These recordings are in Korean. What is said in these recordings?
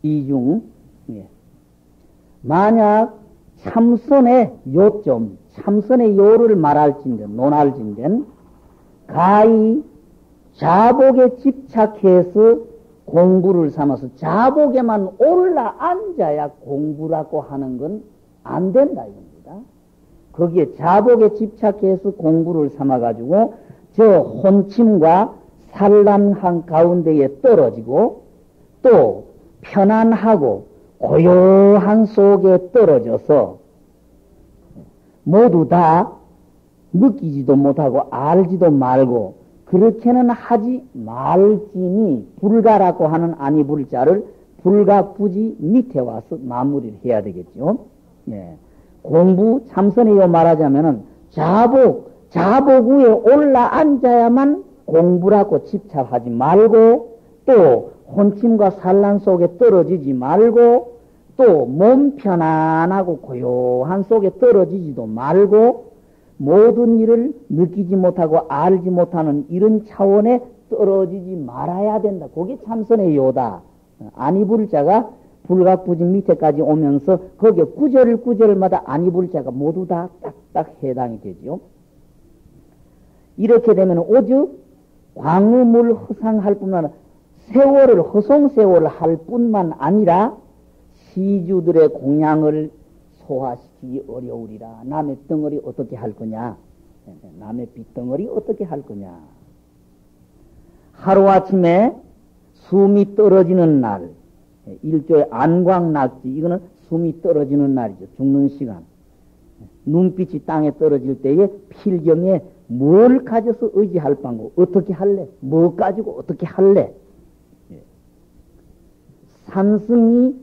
이중, 예. 만약 참선의 요점, 참선의 요를 말할진된, 논할진된, 가히 자복에 집착해서 공부를 삼아서 자복에만 올라 앉아야 공부라고 하는 건 안 된다, 이겁니다. 거기에 자복에 집착해서 공부를 삼아가지고 저 혼침과 산란한 가운데에 떨어지고 또 편안하고 고요한 속에 떨어져서 모두 다 느끼지도 못하고 알지도 말고 그렇게는 하지 말지니 불가라고 하는 아니불자를 불가부지 밑에 와서 마무리를 해야 되겠죠. 예. 공부 참선이요 말하자면은 자복 위에 올라 앉아야만 공부라고 집착하지 말고 또 혼침과 산란 속에 떨어지지 말고 또 몸 편안하고 고요한 속에 떨어지지도 말고 모든 일을 느끼지 못하고 알지 못하는 이런 차원에 떨어지지 말아야 된다. 그게 참선의 요다. 아니불자가 불가부지 밑에까지 오면서 거기에 구절마다 아니불자가 모두 다 딱딱 해당이 되죠. 이렇게 되면 오직 광음을 허상할 뿐만 아니라 세월을 허송세월을 할 뿐만 아니라 시주들의 공양을 소화시키기 어려우리라. 남의 덩어리 어떻게 할 거냐? 남의 빗덩어리 어떻게 할 거냐? 하루아침에 숨이 떨어지는 날, 일조의 안광낙지, 이거는 숨이 떨어지는 날이죠. 죽는 시간. 눈빛이 땅에 떨어질 때에 필경에 뭘 가져서 의지할 방고 어떻게 할래? 뭐 가지고 어떻게 할래? 산승이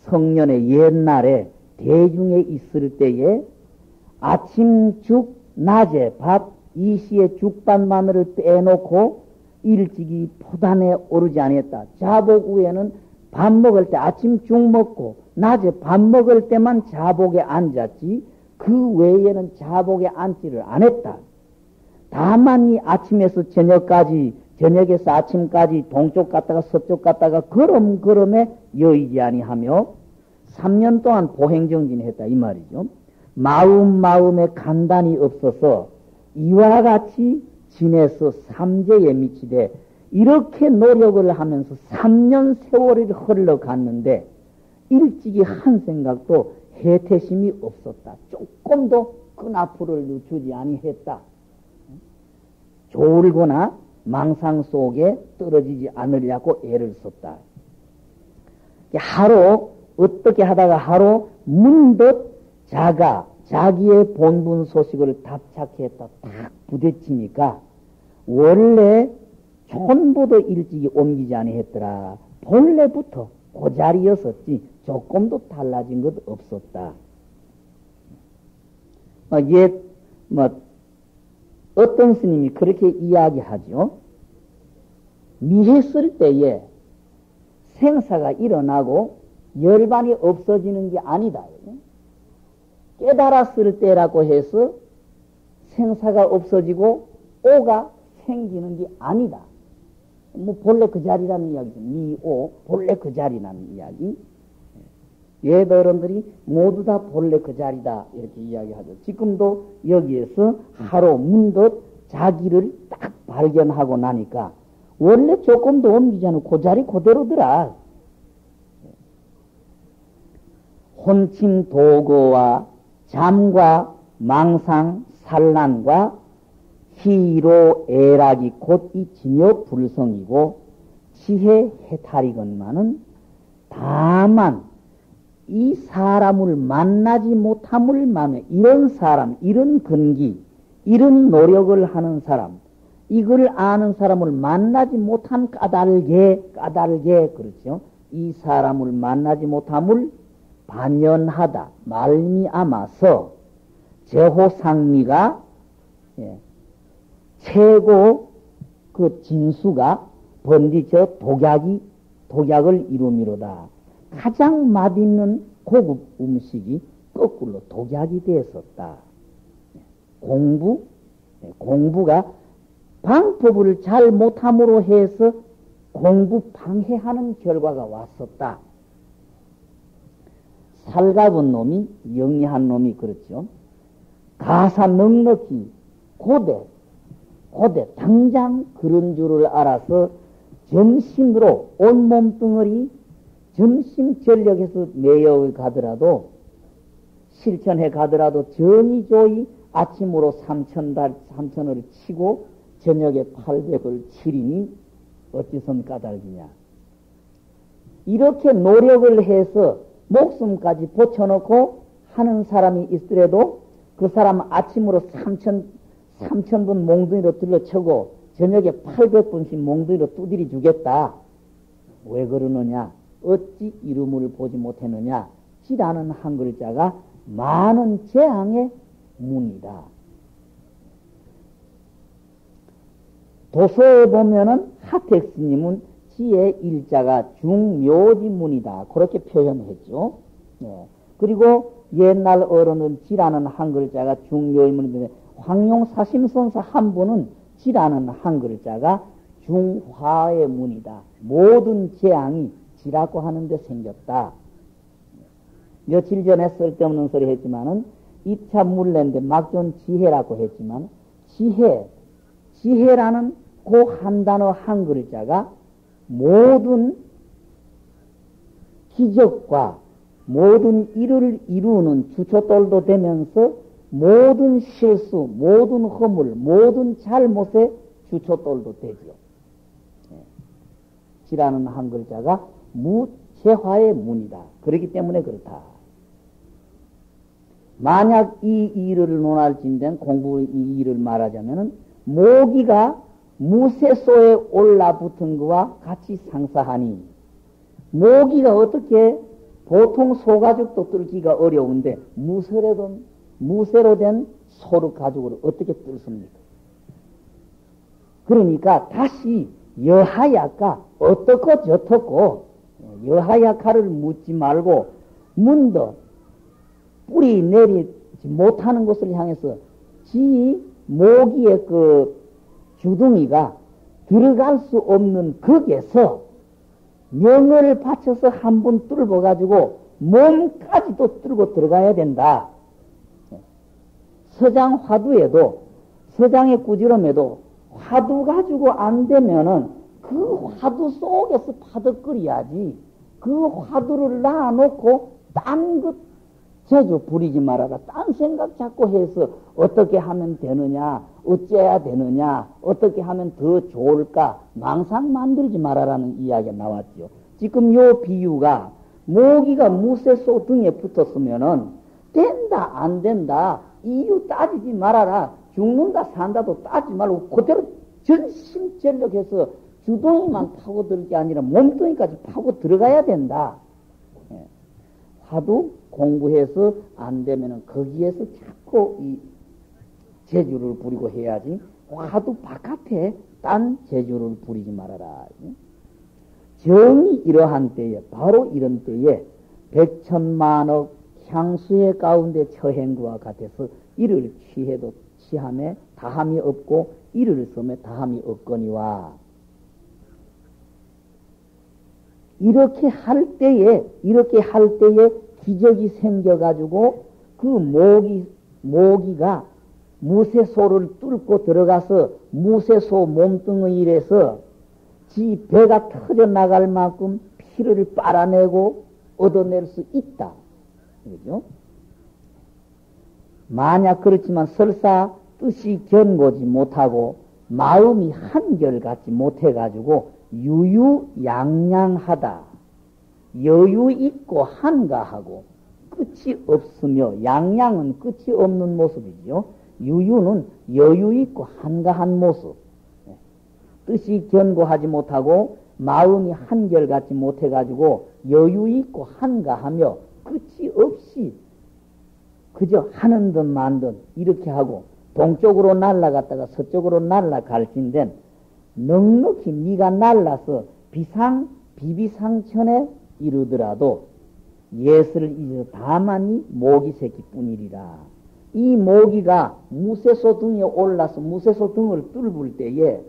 성년의 옛날에 대중에 있을 때에 아침 죽, 낮에 밥, 이 시에 죽밥마늘을 빼놓고 일찍이 포단에 오르지 아니했다. 자복 후에는 밥 먹을 때 아침 죽 먹고 낮에 밥 먹을 때만 자복에 앉았지 그 외에는 자복에 앉지를 않았다. 다만 이 아침에서 저녁까지 저녁에서 아침까지 동쪽 갔다가 서쪽 갔다가 걸음걸음에 여의지 아니하며 3년 동안 보행정진했다 이 말이죠. 마음에 간단히 없어서 이와 같이 지내서 삼재에 미치되 이렇게 노력을 하면서 3년 세월이 흘러갔는데 일찍이 한 생각도 해태심이 없었다. 조금도 끈앞을 주지 아니했다. 졸거나 망상 속에 떨어지지 않으려고 애를 썼다. 하루 어떻게 하다가 하루 문득 자기의 본분 소식을 답착했다. 딱 부딪히니까 원래 전부도 일찍이 옮기지 아니했더라. 본래부터 그 자리였었지 조금도 달라진 것 없었다. 어떤 스님이 그렇게 이야기하죠. 미했을 때에 생사가 일어나고 열반이 없어지는 게 아니다. 깨달았을 때라고 해서 생사가 없어지고 오가 생기는 게 아니다. 본래 그 자리라는 이야기죠. 미오, 본래 그 자리라는 이야기. 예배어른들이 모두 다 본래 그 자리다 이렇게 이야기하죠. 지금도 여기에서 하루 문득 자기를 딱 발견하고 나니까 원래 조금도 옮기지 않고 그 자리 그대로더라. 혼침 도거와 잠과 망상 산란과 희로 애락이 곧 이 진여 불성이고 지혜 해탈이건만은 다만 이 사람을 만나지 못함을 마음에 이런 사람, 이런 근기, 이런 노력을 하는 사람, 이걸 아는 사람을 만나지 못한 까닭에 그렇죠. 이 사람을 만나지 못함을 반연하다 말미암아서 제호상미가 최고 그 진수가 번디저 독약을 이루미로다. 가장 맛있는 고급 음식이 거꾸로 독약이 되었었다. 공부가 방법을 잘 못함으로 해서 공부 방해하는 결과가 왔었다. 살갑은 놈이, 영리한 놈이 그렇죠. 가사 넉넉히 고대 당장 그런 줄을 알아서 전심으로 온 몸뚱어리 전심 전력에서 매여 가더라도 실천해 가더라도 전이조이 아침으로 삼천을 치고 저녁에 800을 치리니 어찌선 까닭이냐. 이렇게 노력을 해서 목숨까지 붙여놓고 하는 사람이 있더라도 그 사람 아침으로 3,000분 몽둥이로 들러쳐고 저녁에 800분씩 몽둥이로 두드려 주겠다. 왜 그러느냐? 어찌 이름을 보지 못했느냐? 지라는 한 글자가 많은 재앙의 문이다. 도서에 보면은 하택 스님은 지의 일자가 중묘지문이다. 그렇게 표현했죠. 네. 그리고 옛날 어른은 지라는 한 글자가 중묘지문인데 황룡사심선사 한 분은 지라는 한 글자가 중화의 문이다. 모든 재앙이 지라고 하는데 생겼다. 며칠 전에 쓸데없는 소리 했지만은 2차 물레인데 막존 지혜라고 했지만 지혜라는 그 한 단어 한 글자가 모든 기적과 모든 일을 이루는 주초돌도 되면서 모든 실수, 모든 허물, 모든 잘못의 주초돌도 되지요. 지라는 한 글자가 무재화의 문이다. 그렇기 때문에 그렇다. 만약 이 일을 논할진된 공부 이 일을 말하자면은 모기가 무쇠소에 올라붙은 것과 같이 상사하니 모기가 어떻게 보통 소가죽도 뚫기가 어려운데 무쇠로 된 소를 가죽으로 어떻게 뚫습니까? 그러니까 다시 여하야카 어떻고 저떻고 여하야카를 묻지 말고 문더 뿌리 내리지 못하는 곳을 향해서 지 모기의 그 주둥이가 들어갈 수 없는 극에서 명을 바쳐서 한 번 뚫어가지고 몸까지도 뚫고 들어가야 된다. 서장 화두에도 서장의 꾸지럼에도 화두 가지고 안 되면은 그 화두 속에서 파득거려야지. 그 화두를 놔놓고 딴 것 제주 부리지 말아라. 딴 생각 자꾸 해서 어떻게 하면 되느냐, 어째야 되느냐, 어떻게 하면 더 좋을까 망상 만들지 말아라는 이야기가 나왔죠. 지금 요 비유가 모기가 무쇠소 등에 붙었으면은 된다 안 된다 이유 따지지 말아라. 죽는다 산다도 따지지 말고 그대로 전심전력해서 주둥이만 파고들 게 아니라 몸뚱이까지 파고 들어가야 된다. 화두 공부해서 안 되면은 거기에서 자꾸 이 재주를 부리고 해야지. 화두 바깥에 딴 재주를 부리지 말아라. 정이 이러한 때에, 바로 이런 때에 백천만억 향수의 가운데 처한 것과 같아서 이를 취해도 취함에 다함이 없고 이를 섬에 다함이 없거니와. 이렇게 할 때에 기적이 생겨가지고 그 모기가 무쇠소를 뚫고 들어가서 무쇠소 몸뚱이에서 지 배가 터져 나갈 만큼 피를 빨아내고 얻어낼 수 있다. 그죠? 만약 그렇지만 설사 뜻이 견고지 못하고 마음이 한결같지 못해가지고 유유양양하다. 여유 있고 한가하고 끝이 없으며 양양은 끝이 없는 모습이지요. 유유는 여유 있고 한가한 모습. 뜻이 견고하지 못하고 마음이 한결같지 못해가지고 여유 있고 한가하며 끝이 없이 그저 하는 듯 만 듯 이렇게 하고 동쪽으로 날아갔다가 서쪽으로 날아갈진된 넉넉히 네가 날라서 비비상천에 이르더라도 예슬을 잊어 다만이 모기 새끼뿐이리라. 이 모기가 무쇠소 등에 올라서 무쇠소 등을 뚫을 때에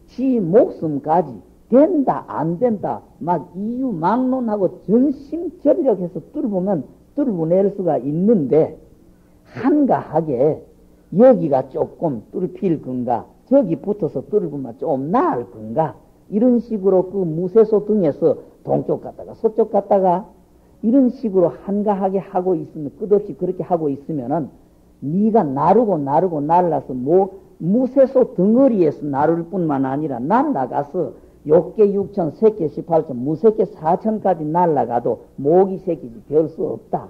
지 목숨까지 된다 안 된다 막 이유 막론하고 전심전력해서 뚫으면 뚫어낼 수가 있는데, 한가하게 여기가 조금 뚫필 건가, 저기 붙어서 뚫으면 좀 나을 건가, 이런 식으로 그 무쇠소 등에서 동쪽 갔다가 서쪽 갔다가 이런 식으로 한가하게 하고 있으면, 끝없이 그렇게 하고 있으면은 네가 나르고 날라서 무쇠소 덩어리에서 나를 뿐만 아니라 날라가서 욕계 6천, 새끼 18천, 무새끼 4천까지 날라가도 모기 새끼지 별 수 없다.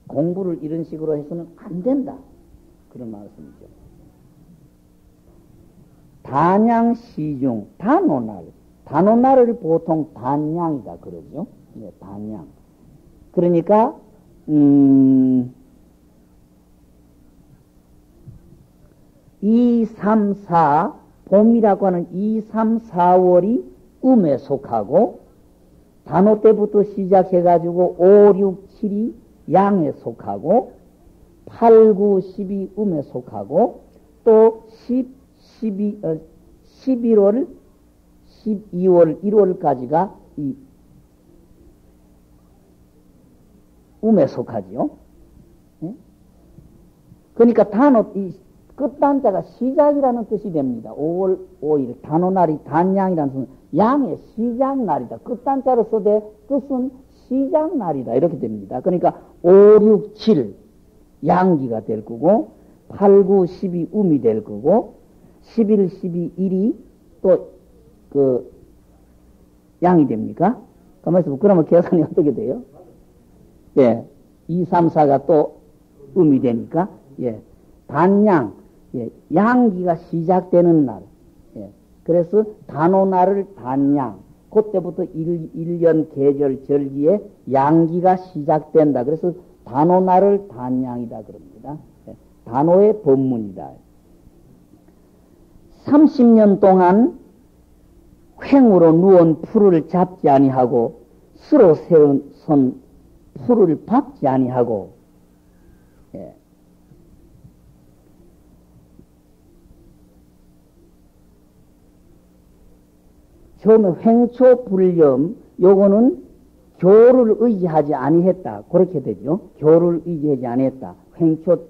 공부를 이런 식으로 해서는 안 된다. 그런 말씀이죠. 단양 시중, 단오날을 보통 단양이다 그러죠. 네, 단양. 그러니까 2, 3, 4, 봄이라고 하는 2, 3, 4월이 음에 속하고, 단오 때부터 시작해가지고 5, 6, 7이 양에 속하고, 8, 9, 10이 음에 속하고, 또 11월, 12월, 1월까지가 이 음에 속하지요. 네? 그러니까 이 끝단자가 시작이라는 뜻이 됩니다. 5월 5일 단오날이 단양이라는 뜻은 양의 시작날이다. 끝단자로 써대 뜻은 시작날이다. 이렇게 됩니다. 그러니까 5, 6, 7 양기가 될 거고, 8, 9, 10이 음이 될 거고, 11, 12, 1이 또 그 양이 됩니까? 가만있어 보면 그러면 계산이 어떻게 돼요? 예, 2, 3, 4가 또 음이 되니까, 예, 단양, 예, 양기가 시작되는 날, 예, 그래서 단오날을 단양, 그때부터 1년 계절 절기에 양기가 시작된다. 그래서 단오날을 단양이다 그럽니다. 예, 단오의 법문이다. 30년 동안 횡으로 누운 풀을 잡지 아니하고 스로 세운 선 풀을 박지 아니하고, 예. 처음에 횡초불념, 요거는 교를 의지하지 아니했다. 그렇게 되죠. 교를 의지하지 아니했다. 횡초,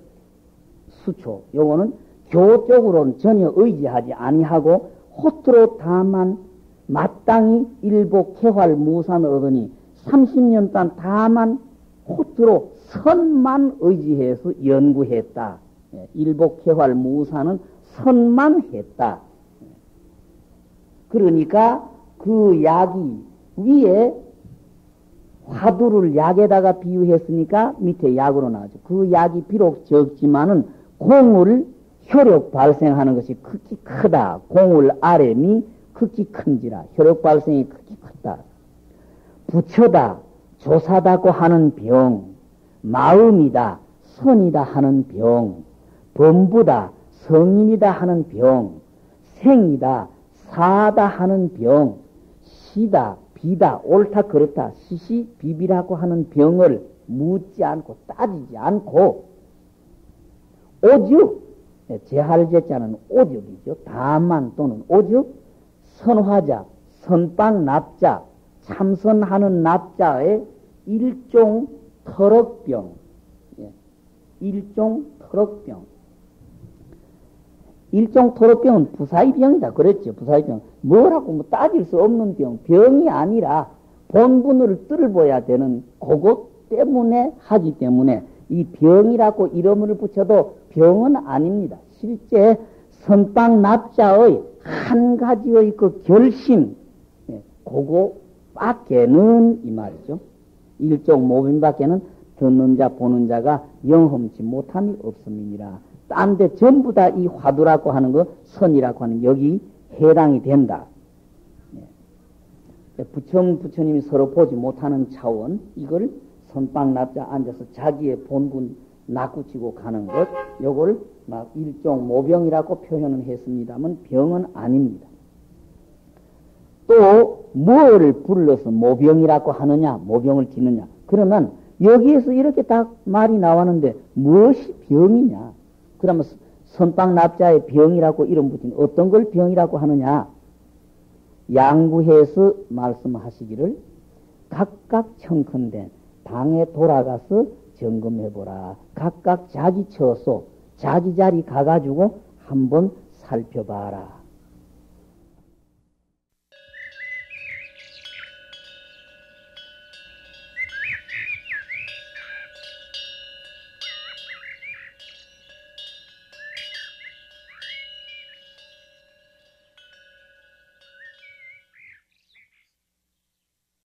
수초, 요거는 교 쪽으로는 전혀 의지하지 아니하고 호투로 다만 마땅히 일복 개활 무산을 얻으니 30년 동안 다만 호투로 선만 의지해서 연구했다. 일복 개활 무산은 선만 했다. 그러니까 그 약이 위에 화두를 약에다가 비유했으니까 밑에 약으로 나오죠. 그 약이 비록 적지만은 공을 효력 발생하는 것이 극히 크다. 공을 아래미 극히 큰지라. 효력 발생이 극히 크다. 부처다, 조사다고 하는 병, 마음이다, 선이다 하는 병, 범부다, 성인이다 하는 병, 생이다, 사다 하는 병, 시다, 비다, 옳다, 그렇다, 시시, 비비라고 하는 병을 묻지 않고 따지지 않고 오죽, 제할제자는 오죽이죠. 다만 또는 오죽, 선화자, 선빵 납자, 참선하는 납자의 일종 터럭병, 일종 터럭병. 일종 토로병은 부사의병이다. 그랬죠. 부사의병. 뭐라고 뭐 따질 수 없는 병. 병이 아니라 본분을 뚫어봐야 되는 그것 때문에 하기 때문에 이 병이라고 이름을 붙여도 병은 아닙니다. 실제 선빵 납자의 한 가지의 그 결심, 그거밖에는 이 말이죠. 일종 모빈밖에는 듣는 자 보는 자가 영험치 못함이 없음이니라. 딴 데 전부 다 이 화두라고 하는 거, 선이라고 하는 여기 해당이 된다. 부처님이 서로 보지 못하는 차원, 이걸 선빵 납자 앉아서 자기의 본분 낚구치고 가는 것, 요걸 막 일종 모병이라고 표현을 했습니다만 병은 아닙니다. 또 뭐를 불러서 모병이라고 하느냐, 모병을 짓느냐. 그러면 여기에서 이렇게 딱 말이 나왔는데 무엇이 병이냐? 그러면 선빵 납자의 병이라고 이름 붙인 어떤 걸 병이라고 하느냐? 양구해서 말씀하시기를 각각 청컨된 방에 돌아가서 점검해보라. 각각 자기 처소, 자기 자리 가가지고 한번 살펴봐라.